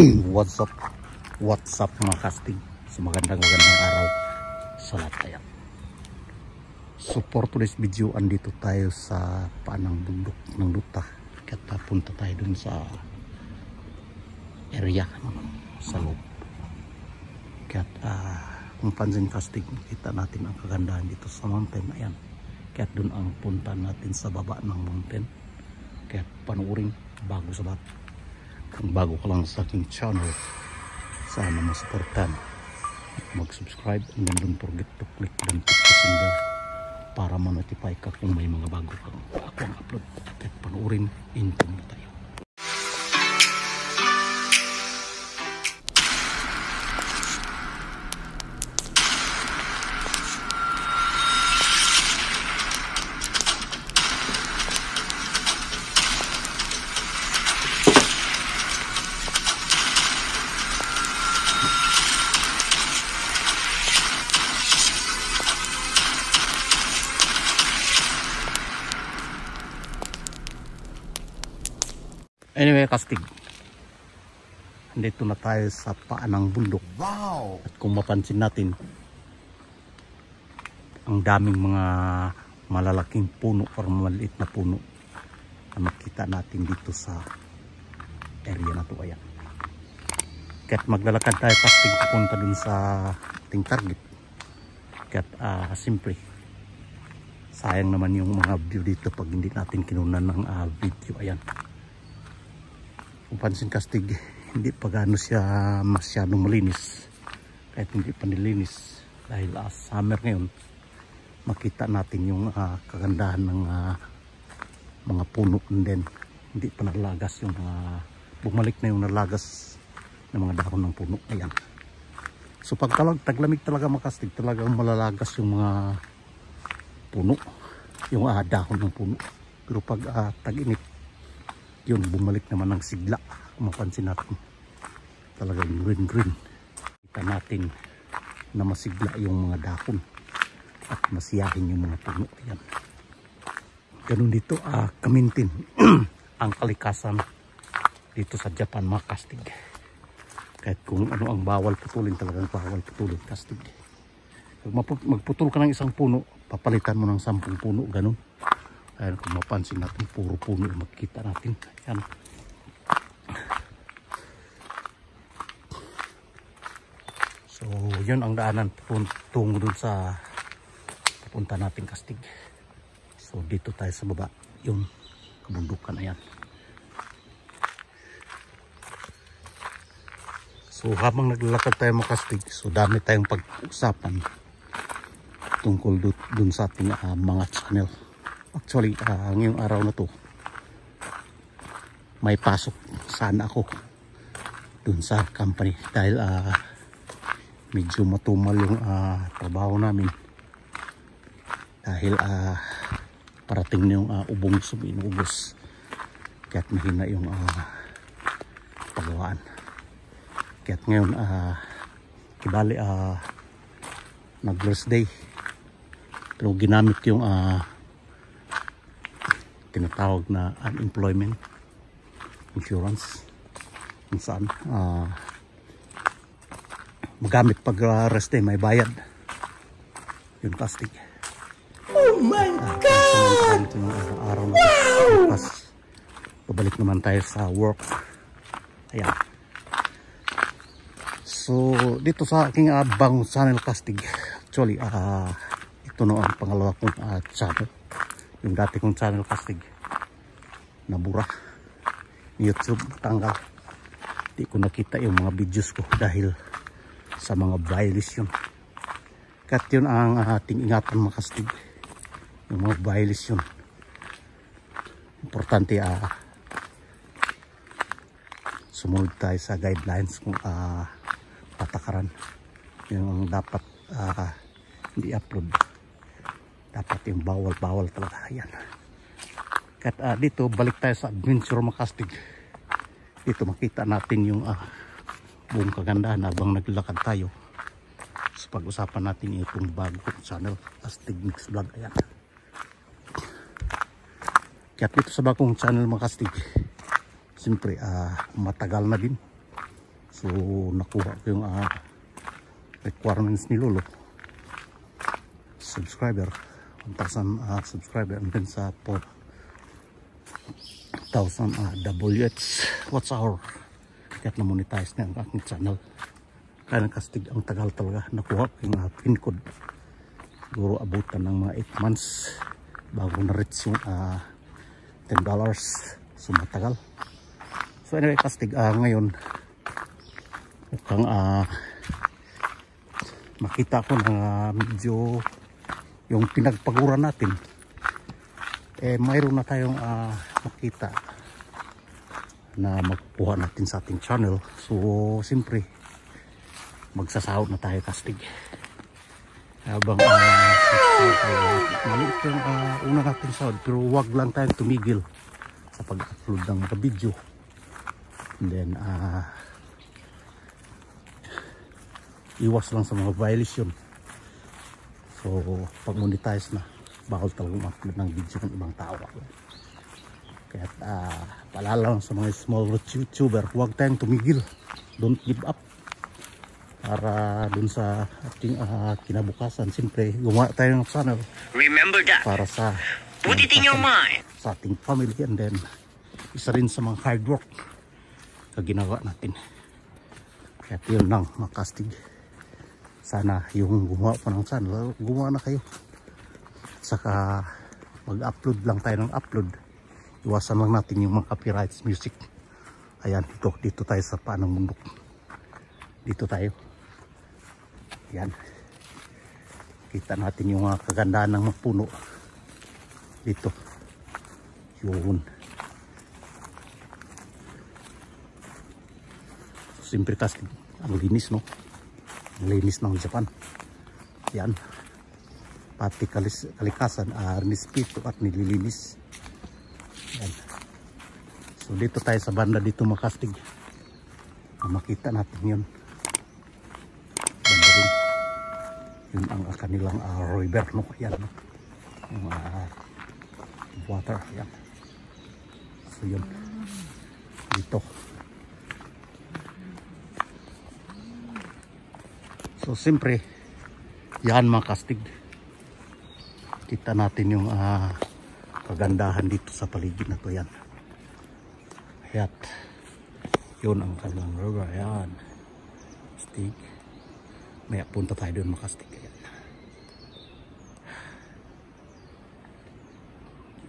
What's up? What's up mga kastig? So magandang araw sa lahat tayo. So for today's video, andito tayo sa paanang bundok ng Luta. Kaya punta tayo dun sa area sa loob. Kaya kung pansin kastig, kita natin ang kagandahan dito sa mountain. Ayan. Kaya dun ang punta natin sa baba ng mountain. Kaya panuorin bago sa bat. Kung bago ka lang sa aking channel, sana masuportan at mag-subscribe, and then don't forget to click the notification bell para ma-notify ka kung may mga bago kang akong upload. At panoorin, into mo tayo. Anyway, kastig, andito na tayo sa paanang bundok. Wow! At kung mapansin natin, ang daming mga malalaking puno o maliit na puno na makita natin dito sa area na to. Ayan. Kaya't maglalakad tayo, kastig, pupunta dun sa ating target. Kaya't siyempre, sayang naman yung mga view dito pag hindi natin kinunan ng video. Ayan. Kung pansin, kastig, hindi pa gaano siya masyadong malinis, kahit hindi pa nilinis dahil summer ngayon. Makita natin yung kagandahan ng mga puno, and then hindi pa nalagas yung bumalik na yung nalagas ng mga dahon ng puno. Ayan. So pag taglamig talaga makastig, talagang malalagas yung mga puno, yung dahon ng puno. Pero pag tag-init, yun, bumalik naman ng sigla. Kung mapansin natin, talagang green. Kita natin na masigla yung mga dahon at masiyahin yung mga puno. Yan. Ganun dito kamintin ang kalikasan dito sa Japan, mga kastig. Kahit kung ano ang bawal putulin, talagang bawal putulin, kastig. Pag magputol ka ng isang puno, papalitan mo ng 10 puno, ganun. Ayan, kung mapansin natin, puro puno yung makikita natin. Ayan. So yun ang daanan tungo dun sa pupunta natin, kastig. So dito tayo sa baba, yung kabundukan. Ayan. So habang naglalakad tayo, mga kastig, so dami tayong pag-usapan tungkol dun sa ating mga channel. Actually, ngayong araw na to, may pasok sana ako dun sa company dahil medyo matumal yung trabaho namin dahil parating na yung ubong subinugos, kaya't mahina yung pagawaan. Kaya't ngayon kibali nag-rest day, pero ginamit yung tinatawag na unemployment insurance, kung saan magamit pag rest day, may bayad yun, kastig. Oh my God! Araw na wow! Babalik naman tayo sa work. Ayan. So dito sa aking bagong channel, kastig, actually ito na ang pangalawa kong channel. Yung dati kong channel, kastig, nabura YouTube, tanggal. Di ko nakita yung mga videos ko dahil sa mga violation. Kat yun ang ating ingatan, mga kastig, yung mga violation. Importante sumunod tayo sa guidelines kung patakaran yung dapat hindi upload. Dapat yung bawal talaga. Ayan. At dito, balik tayo sa adventure, mga kastig. Dito makita natin yung buong kagandahan habang naglalakad tayo. So pag-usapan natin itong bago channel, Kastig Mix Vlog. Ayan. Kaya dito sa bagong channel, mga kastig, siyempre matagal na din So nakuha ko yung requirements ni Lolo. Subscriber, 1,000 subscriber, and then sa 4,000 WH watch hour. Kaya na-monetize na ang aking channel. Kaya kastig ang tagal talaga. Nakuha ko yung pin code. Siguro abutan ng mga 8 months bago na-reach yung $10. So matagal. So anyway, kastig ngayon mukhang makita ko na medyo yung pinagpaguran natin mayroon na tayong makita na magkuha natin sa ating channel. So siyempre magsasahod na tayo, kastig. Habang maliit yung una natin sahod, pero wag lang tayong tumigil sa pag-upload ng mga video. And then iwas lang sa mga violation. So pag monetize na, bawal talagang upload ng video ng ibang tao. Kaya paalala lang sa mga small YouTuber, huwag tayong tumigil, don't give up. Para dun sa ating kinabukasan, siyempre gumawa tayo ng channel. Remember that. Para sa put it in your mind. Sa ating family, and then isa rin sa mga hard work na ginawa natin. Kaya yun lang, makastig. Sana yung gumawa pa ng channel, gumawa na kayo. Saka mag-upload lang tayo ng upload. Iwasan lang natin yung mga copyrights music. Ayan, dito tayo sa paanong bundok. Dito tayo. Yan. Kita natin yung kagandahan ng mga puno dito. Yun. Siyempre kasi ang linis, no? Ang linis ng Japan. Yan. Pati kalikasan, respeto at nililinis. Yan. So dito tayo sa banda dito, makastig. Makita natin yun. Banda rin. Yun ang kanilang river, no? Yan, no? Yung water. Yan. So yun. Dito. So siyempre, yan mga kastig. Kita natin yung kagandahan dito sa paligid na to. Yan. Ayan. Yun ang kanilang river. Ayan. Kastig. Maya punta tayo doon, makastig. Ayan.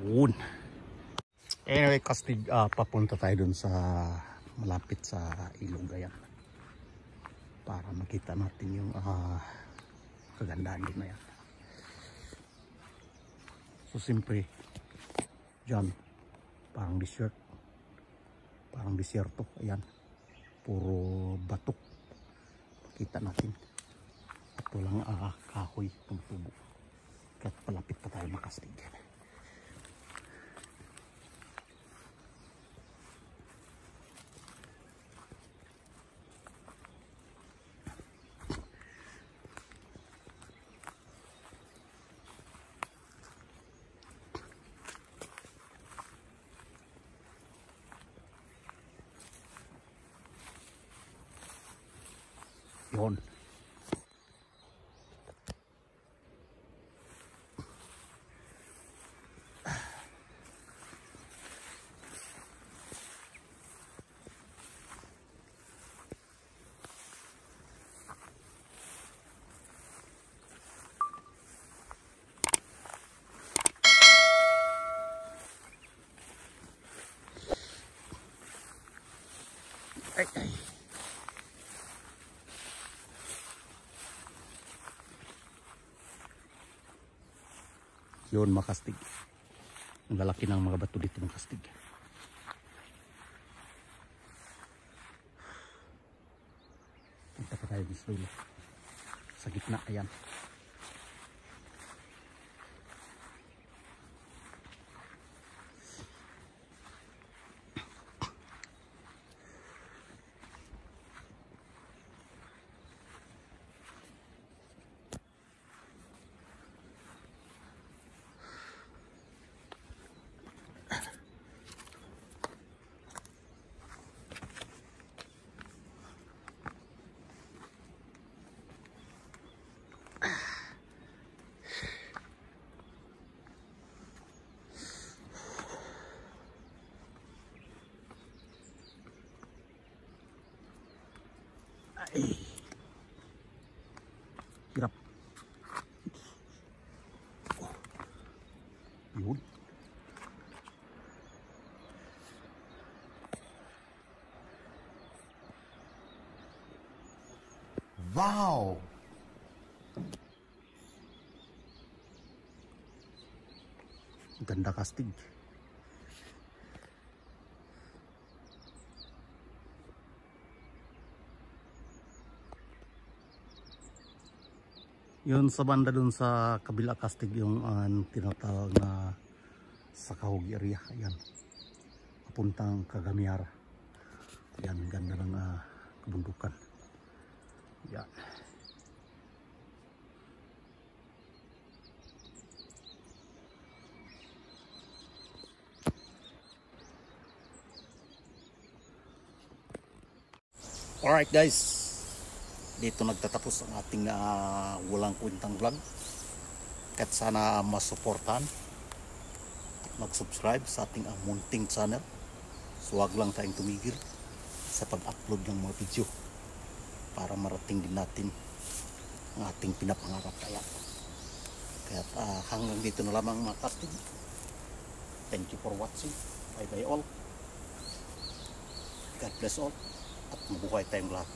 Yun. Anyway, kastig, papunta tayo doon sa malapit sa ilog. Ayan. Para makita natin yung kagandahan doon na yan. So siyempre dyan parang desert, parang desierto. Ayan, puro batok makita natin at walang kahoy tumutubo. Kaya palapit pa tayo, makastig. Yun. Ay, ay. Yun, makastig. Ang lalaki ng mga bato dito, makastig. Punta pa tayo dito sa gitna. Ayan. Ay. Hirap. Yun. Wow! Ganda kastig. Yun sa banda dun sa kabila kastig yung tinatawag na sa Kahog area. Ayan. Papuntang Kagamiara. Ayan, ganda ng kabundukan. Ayan. Alright guys, dito nagtatapos ang ating walang kwentang vlog. Kahit sana masuportahan at mag-subscribe sa ating munting channel. So wag lang tayong tumigil sa pag-upload ng mga video para marating din natin ang ating pinapangarap. Kaya hanggang dito na lamang mga kastig. Thank you for watching. Bye bye all. God bless all. At mabuhay tayong lahat.